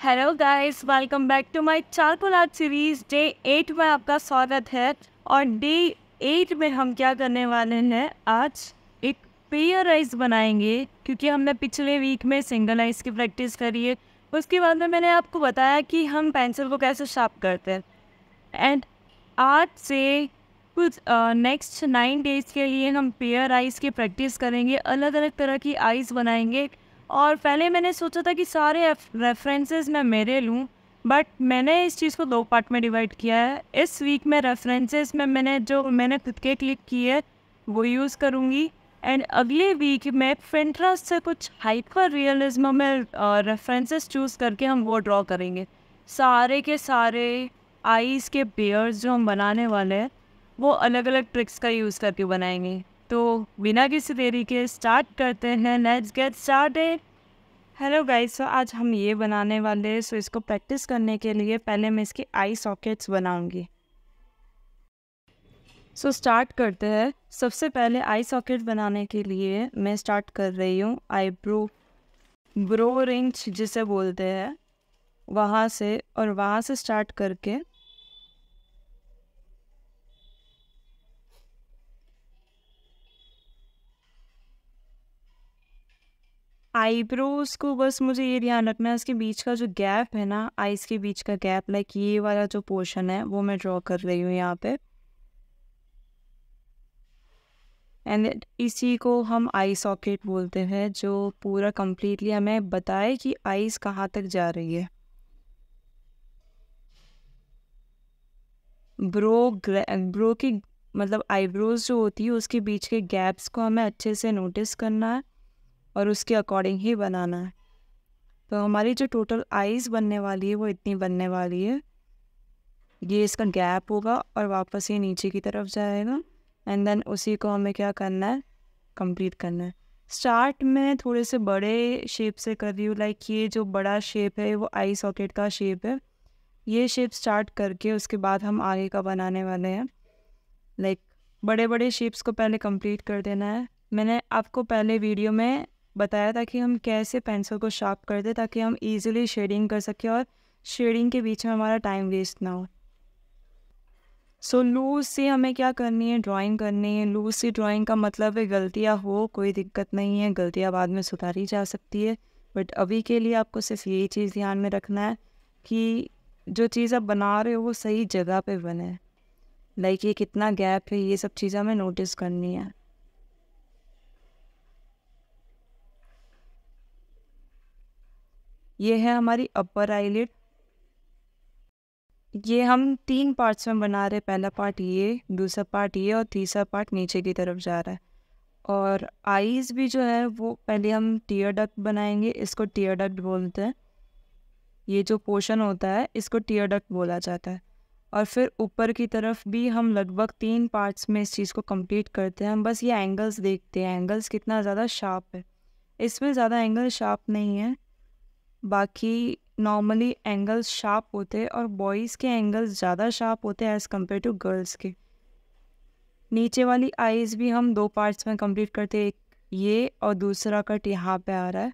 Hello guys, welcome back to my charcoal art series. Day 8 में आपका स्वागत है। और डे 8 में हम क्या करने वाले हैं, आज एक पेयर आइज बनाएंगे, क्योंकि हमने पिछले वीक में सिंगल आइज की प्रैक्टिस करी है। उसके बाद में मैंने आपको बताया कि हम पेंसिल को कैसे शार्प करते हैं। एंड आज से कुछ नेक्स्ट 9 डेज़ के लिए हम पेयर आइज़ की प्रैक्टिस करेंगे, अलग अलग तरह की आइज़ बनाएंगे। और पहले मैंने सोचा था कि सारे रेफरेंसेस मैं मेरे लूँ, बट मैंने इस चीज़ को 2 पार्ट में डिवाइड किया है। इस वीक में रेफरेंसेस में मैंने खुद के क्लिक किए वो यूज़ करूँगी। एंड अगले वीक में पिंटरेस्ट से कुछ हाइपर रियलिज्म में रेफरेंसेस चूज़ करके हम वो ड्रॉ करेंगे। सारे के सारे आइज़ के पेयर्स जो हम बनाने वाले हैं वो अलग अलग ट्रिक्स का यूज़ करके बनाएंगे। तो बिना किसी देरी के स्टार्ट करते हैं। Let's get started. Hello guys, so आज हम ये बनाने वाले हैं। सो इसको प्रैक्टिस करने के लिए पहले मैं इसके आई सॉकेट्स बनाऊंगी। सो स्टार्ट करते हैं। सबसे पहले आई सॉकेट बनाने के लिए मैं स्टार्ट कर रही हूँ ब्रो रिंच जिसे बोलते हैं वहाँ से, और वहाँ से स्टार्ट करके आईब्रोज को बस मुझे ये ध्यान रखना है, इसके बीच का जो गैप है ना, आईज के बीच का गैप, लाइक ये वाला जो पोर्शन है वो मैं ड्रॉ कर रही हूँ यहाँ पे। एंड इसी को हम आई सॉकेट बोलते हैं, जो पूरा कंप्लीटली हमें बताए कि आईज कहाँ तक जा रही है। ब्रो की मतलब आईब्रोज जो होती है उसके बीच के गैप्स को हमें अच्छे से नोटिस करना है और उसके अकॉर्डिंग ही बनाना है। तो हमारी जो टोटल आईज बनने वाली है वो इतनी बनने वाली है। ये इसका गैप होगा और वापस ये नीचे की तरफ जाएगा। एंड देन उसी को हमें क्या करना है, कंप्लीट करना है। स्टार्ट में थोड़े से बड़े शेप से कर रही हूँ, लाइक ये जो बड़ा शेप है वो आई सॉकेट का शेप है। ये शेप स्टार्ट करके उसके बाद हम आगे का बनाने वाले हैं। लाइक बड़े बड़े शेप्स को पहले कंप्लीट कर देना है। मैंने आपको पहले वीडियो में बताया था कि हम कैसे पेंसिल को शार्प कर दें ताकि हम इजीली शेडिंग कर सकें और शेडिंग के बीच में हमारा टाइम वेस्ट ना हो। सो लूज से हमें क्या करनी है, ड्राइंग करनी है। लूज से ड्राइंग का मतलब है गलतियाँ हो, कोई दिक्कत नहीं है, गलतियाँ बाद में सुधारी जा सकती है। बट अभी के लिए आपको सिर्फ यही चीज़ ध्यान में रखना है कि जो चीज़ आप बना रहे हो वो सही जगह पे बने। लाइक ये कितना गैप है, ये सब चीज़ें हमें नोटिस करनी है। ये है हमारी अपर आईलिड। ये हम 3 पार्ट्स में बना रहे हैं। पहला पार्ट ये, दूसरा पार्ट ये, और तीसरा पार्ट नीचे की तरफ जा रहा है। और आईज़ भी जो है वो पहले हम टीयर डक्ट बनाएंगे, इसको टीयर डक्ट बोलते हैं। ये जो पोर्शन होता है इसको टीयर डक्ट बोला जाता है। और फिर ऊपर की तरफ भी हम लगभग 3 पार्ट्स में इस चीज़ को कंप्लीट करते हैं। हम बस ये एंगल्स देखते हैं, एंगल्स कितना ज़्यादा शार्प है। इसमें ज़्यादा एंगल शार्प नहीं है, बाकी नॉर्मली एंगल्स शार्प होते हैं और बॉयज़ के एंगल्स ज़्यादा शार्प होते हैं एज़ कम्पेयर टू गर्ल्स के। नीचे वाली आईज़ भी हम 2 पार्ट्स में कंप्लीट करते हैं, एक ये और दूसरा कट यहाँ पे आ रहा है।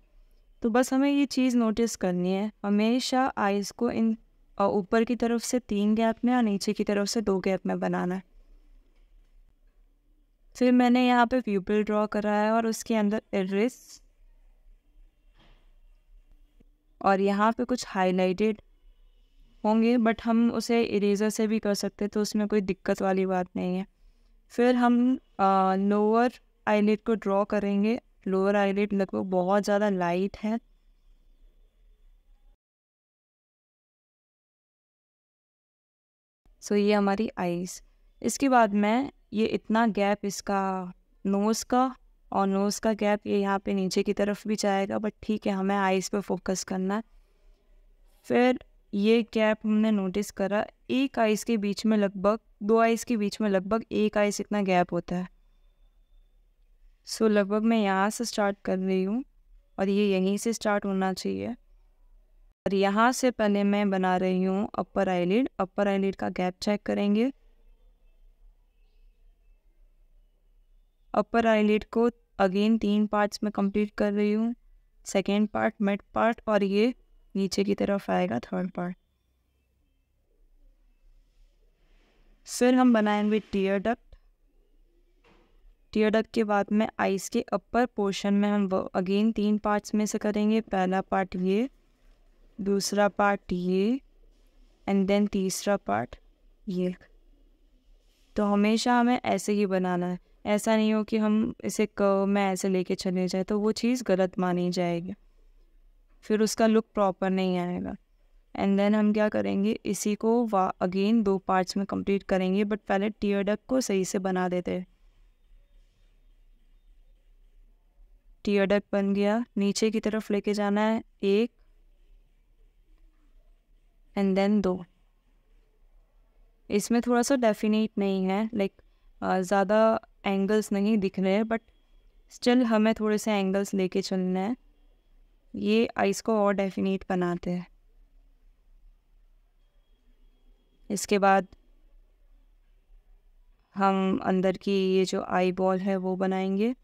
तो बस हमें ये चीज़ नोटिस करनी है, हमेशा आईज़ को इन ऊपर की तरफ से 3 गैप में और नीचे की तरफ से 2 गैप में बनाना है। फिर मैंने यहाँ पे प्यूपिल ड्रॉ करा है और उसके अंदर इरिस, और यहाँ पे कुछ हाईलाइटेड होंगे, बट हम उसे इरेजर से भी कर सकते, तो उसमें कोई दिक्कत वाली बात नहीं है। फिर हम लोअर आईलिड को ड्रॉ करेंगे। लोअर आईलिड लगभग बहुत ज़्यादा लाइट है। सो ये हमारी आईज। इसके बाद मैं ये इतना गैप इसका नोज़ का, और नोज़ का गैप ये यहाँ पे नीचे की तरफ भी जाएगा, बट ठीक है, हमें आईज पे फोकस करना है। फिर ये गैप हमने नोटिस करा, एक आईज के बीच में लगभग, 2 आईज के बीच में लगभग एक आईज इतना गैप होता है। सो लगभग मैं यहाँ से स्टार्ट कर रही हूँ और ये यहीं से स्टार्ट होना चाहिए। और यहाँ से पहले मैं बना रही हूँ अपर आईलिड। अपर आईलिड का गैप चेक करेंगे। अपर आईलिड को अगेन 3 पार्ट्स में कंप्लीट कर रही हूँ, सेकेंड पार्ट, मिड पार्ट और ये नीचे की तरफ आएगा थर्ड पार्ट। फिर हम बनाएंगे टीयर डक्ट। टीयर डक्ट के बाद में आइस के अपर पोर्शन में हम अगेन 3 पार्ट्स में से करेंगे। पहला पार्ट ये, दूसरा पार्ट ये, एंड देन तीसरा पार्ट ये। तो हमेशा हमें ऐसे ही बनाना है, ऐसा नहीं हो कि हम इसे कर्व में ऐसे लेके चले जाए, तो वो चीज़ गलत मानी जाएगी, फिर उसका लुक प्रॉपर नहीं आएगा। एंड देन हम क्या करेंगे, इसी को अगेन 2 पार्ट्स में कंप्लीट करेंगे, बट पहले टीयर डक्ट को सही से बना देते हैं। टीयर डक्ट बन गया, नीचे की तरफ लेके जाना है 1 एंड देन 2। इसमें थोड़ा सा डेफिनेट नहीं है, लाइक ज़्यादा एंगल्स नहीं दिख रहे हैं, बट स्टिल हमें थोड़े से एंगल्स लेके चलना है, ये आइस को और डेफिनेट बनाते हैं। इसके बाद हम अंदर की ये जो आई बॉल है वो बनाएंगे,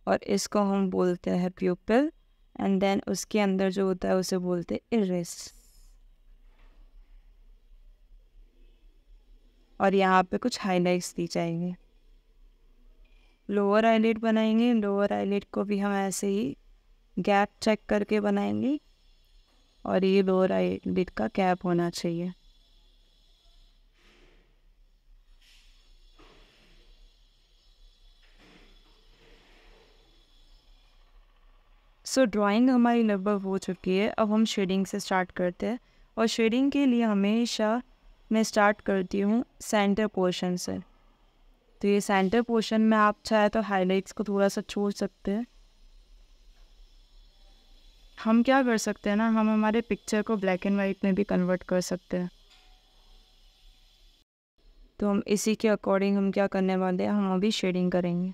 और इसको हम बोलते हैं प्यूपिल, एंड देन उसके अंदर जो होता है उसे बोलते हैं इरिस। और यहाँ पे कुछ हाइलाइट्स दी जाएंगे। लोअर आईलिड बनाएंगे, लोअर आईलिड को भी हम ऐसे ही गैप चेक करके बनाएंगे, और ये लोअर आईलिड का गैप होना चाहिए। सो ड्राइंग हमारी लगभग हो चुकी है। अब हम शेडिंग से स्टार्ट करते हैं, और शेडिंग के लिए हमेशा मैं स्टार्ट करती हूँ सेंटर पोर्शन से। तो ये सेंटर पोर्शन में आप चाहे तो हाइलाइट्स को थोड़ा सा छोड़ सकते हैं। हम क्या कर सकते हैं ना, हम हमारे पिक्चर को ब्लैक एंड वाइट में भी कन्वर्ट कर सकते हैं। तो हम इसी के अकॉर्डिंग हम क्या करने वाले हैं, हम अभी शेडिंग करेंगे।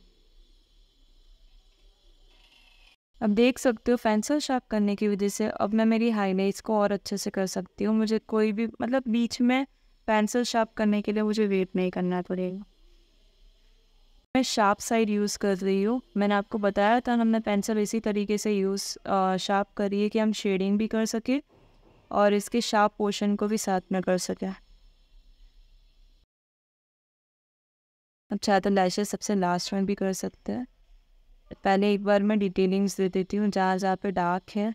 अब देख सकते हो पेंसिल शार्प करने की वजह से अब मैं मेरी हाइलाइट्स को और अच्छे से कर सकती हूँ। मुझे कोई भी मतलब बीच में पेंसिल शार्प करने के लिए मुझे वेट नहीं करना पड़ेगा। मैं शार्प साइड यूज़ कर रही हूँ। मैंने आपको बताया था हमने पेंसिल इसी तरीके से शार्प करी है कि हम शेडिंग भी कर सके और इसके शार्प पोर्शन को भी साथ में कर सकें। अब चाहे तो लैशेस सबसे लास्ट में भी कर सकते हैं। पहले एक बार मैं डिटेलिंग्स दे देती हूँ। जहाँ जहाँ पे डार्क है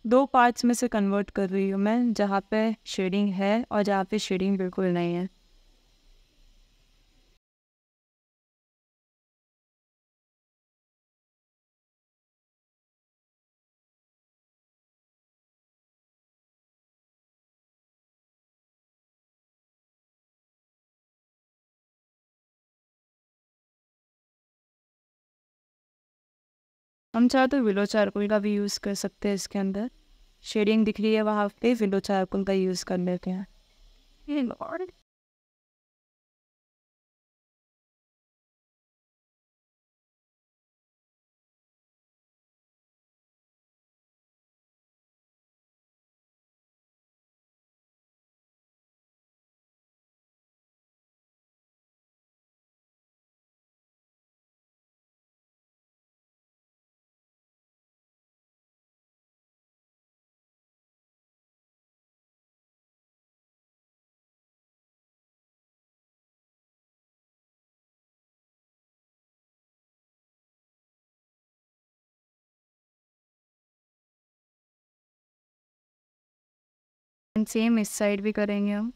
2 पार्ट्स में से कन्वर्ट कर रही हूँ मैं, जहाँ पे शेडिंग है और जहाँ पे शेडिंग बिल्कुल नहीं है। हम चाहे तो विलो चारकोल का भी यूज़ कर सकते हैं इसके अंदर। शेडिंग दिख रही है वहाँ पे, विलो चारकोल का यूज़ कर लेते हैं। सेम इस साइड भी करेंगे हम।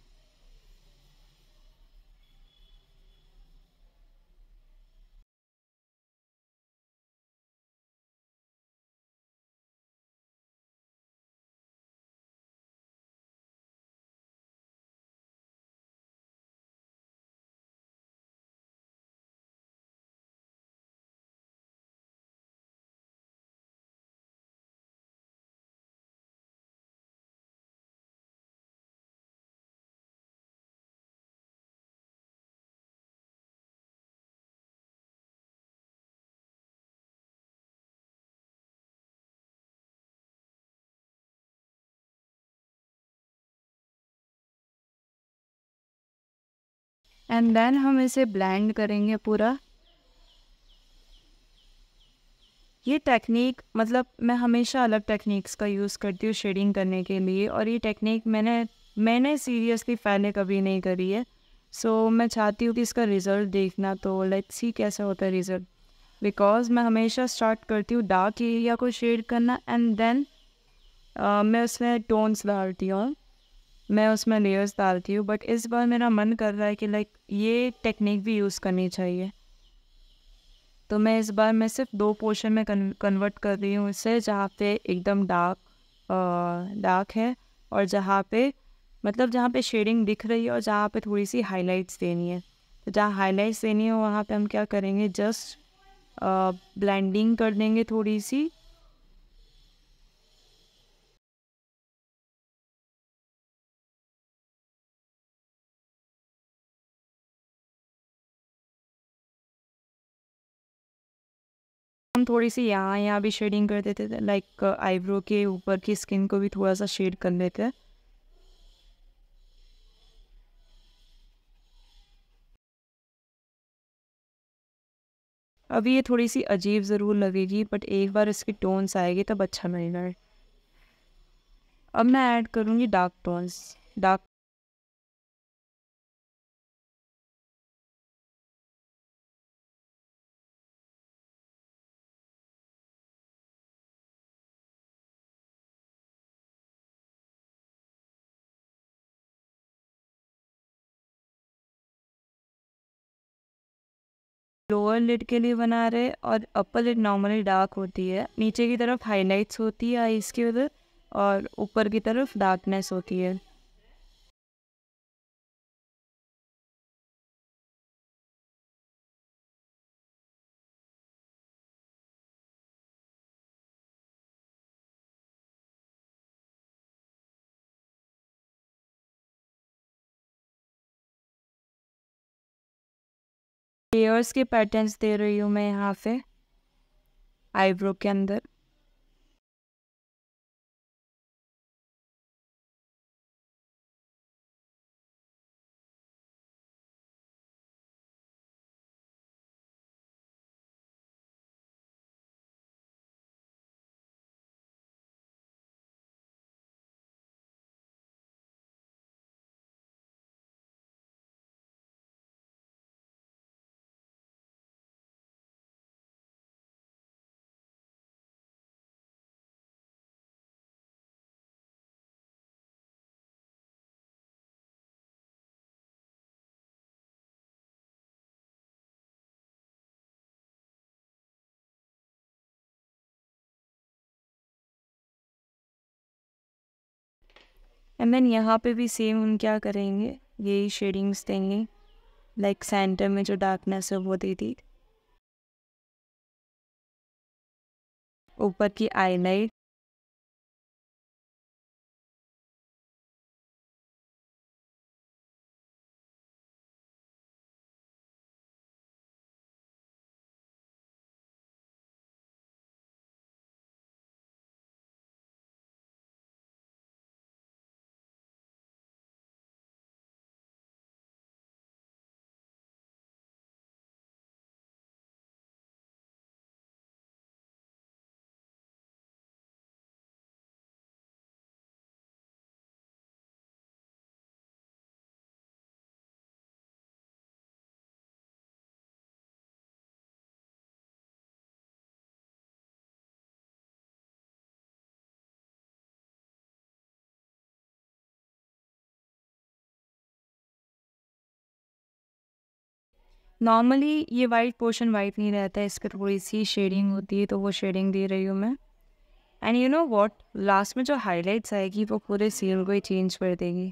एंड देन हम इसे ब्लेंड करेंगे पूरा। ये टेक्निक मतलब मैं हमेशा अलग टेक्निक्स का यूज़ करती हूँ शेडिंग करने के लिए, और ये टेक्निक मैंने सीरियसली पहले कभी नहीं करी है। सो मैं चाहती हूँ कि इसका रिज़ल्ट देखना, तो लेट्स सी कैसा होता है रिज़ल्ट। बिकॉज़ मैं हमेशा स्टार्ट करती हूँ डार्क एरिया को शेड करना, एंड देन मैं उसमें टोन्स डालती हूँ, मैं उसमें लेयर्स डालती हूँ। बट इस बार मेरा मन कर रहा है कि लाइक ये टेक्निक भी यूज़ करनी चाहिए। तो मैं इस बार मैं सिर्फ 2 पोर्शन में कन्वर्ट कर रही हूँ इसे, जहाँ पे एकदम डार्क है, और जहाँ पे मतलब जहाँ पे शेडिंग दिख रही है, और जहाँ पे थोड़ी-सी हाइलाइट्स देनी है। तो जहाँ हाइलाइट्स देनी है वहाँ पे हम क्या करेंगे, जस्ट ब्लेंडिंग कर देंगे थोड़ी-सी। हम थोड़ी-सी यहाँ-यहाँ भी शेडिंग कर देते थे, लाइक आईब्रो के ऊपर की स्किन को भी थोड़ा-सा शेड कर लेते हैं। अभी ये थोड़ी-सी अजीब ज़रूर लगेगी, बट एक बार इसकी टोन्स आएगी तब अच्छा लगेगा। अब मैं ऐड करूँगी dark tones. Dark lower lid के लिए बना रहे, और अपर लिड नॉर्मली डार्क होती है। नीचे की तरफ हाइलाइट्स होती है आईज़ की उधर, और ऊपर की तरफ डार्कनेस होती है। लेयर्स के पैटर्न्स दे रही हूँ मैं यहाँ पे आईब्रो के अंदर। एंड देन यहाँ पे भी सेम हम क्या करेंगे, यही शेडिंग्स देंगे, लाइक सेंटर में जो डार्कनेस है वो दे दी। ऊपर की आईलाइट। नॉर्मली ये वाइट पोर्शन वाइट नहीं रहता है, इस पर थोड़ी सी शेडिंग होती है, तो वो शेडिंग दे रही हूँ मैं। And you know what, last में जो हाइलाइट्स आएगी वो पूरे सीन को ही चेंज कर देगी।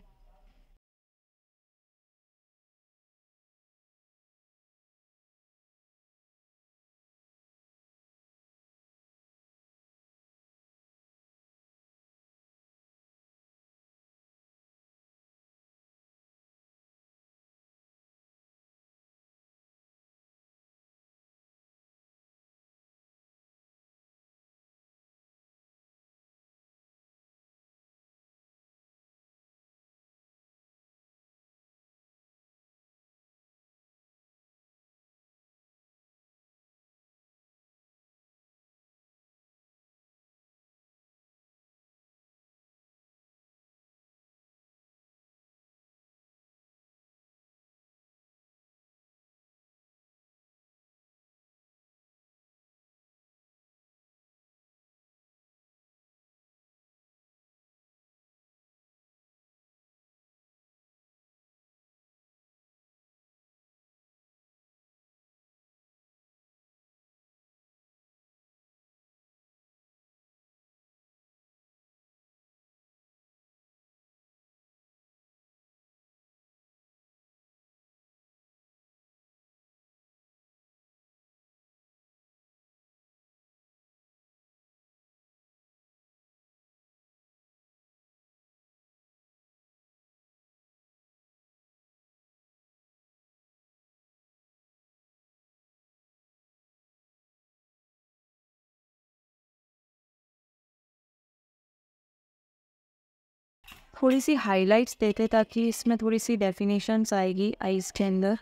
थोड़ी सी हाइलाइट्स देते ताकि इसमें थोड़ी सी डेफिनेशंस आएगी आईज के अंदर।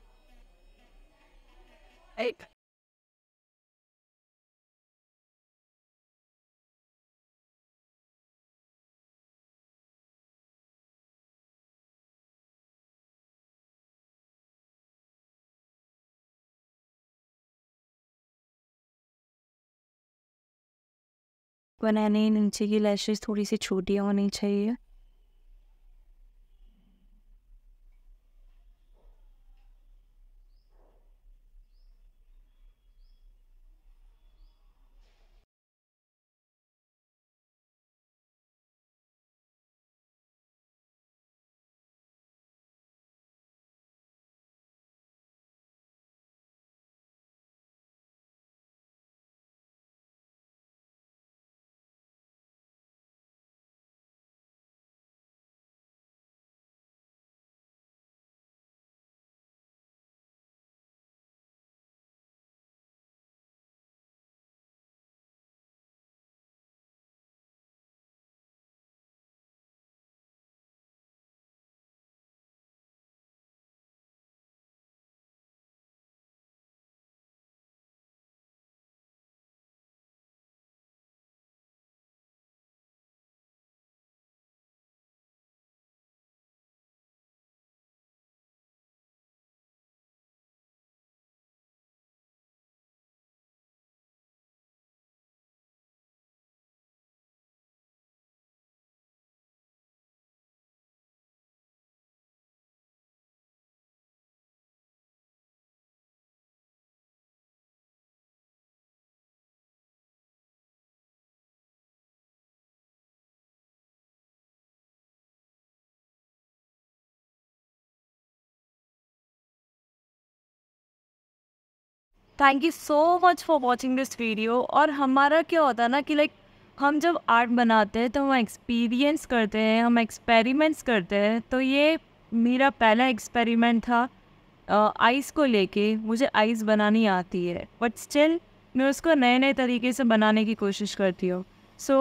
बनाने नीचे की लैशेस थोड़ी सी छोटी होनी चाहिए। Thank you so much for watching this video. और हमारा क्या होता है ना कि लाइक हम जब आर्ट बनाते हैं तो हम एक्सपीरियंस करते हैं, हम एक्सपेरिमेंट्स करते हैं। तो ये मेरा पहला एक्सपेरिमेंट था आइस को लेके। मुझे आइस बनानी आती है बट स्टिल मैं उसको नए नए तरीके से बनाने की कोशिश करती हूँ। सो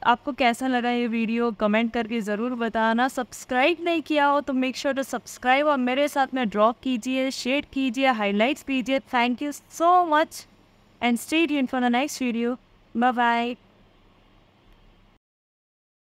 आपको कैसा लगा ये वीडियो कमेंट करके ज़रूर बताना। सब्सक्राइब नहीं किया हो तो मेक श्योर टू सब्सक्राइब और मेरे साथ में ड्रॉ कीजिए, शेड कीजिए, हाइलाइट्स कीजिए। Thank you so much and stay tuned for the next video. Bye bye.